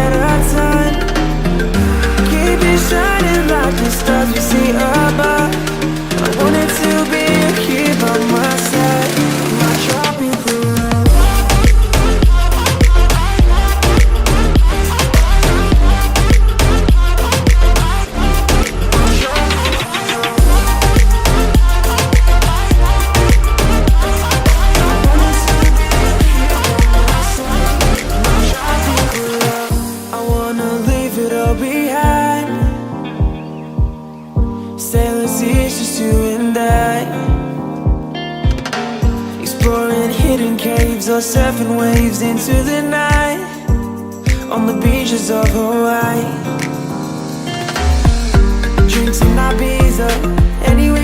at a time. Keep it shining like the stars we see above. I wanted to be here by my side. My tropical love. Behind sailors, it's just you and I, exploring hidden caves or surfing waves into the night on the beaches of Hawaii. Drinks in Ibiza, anywhere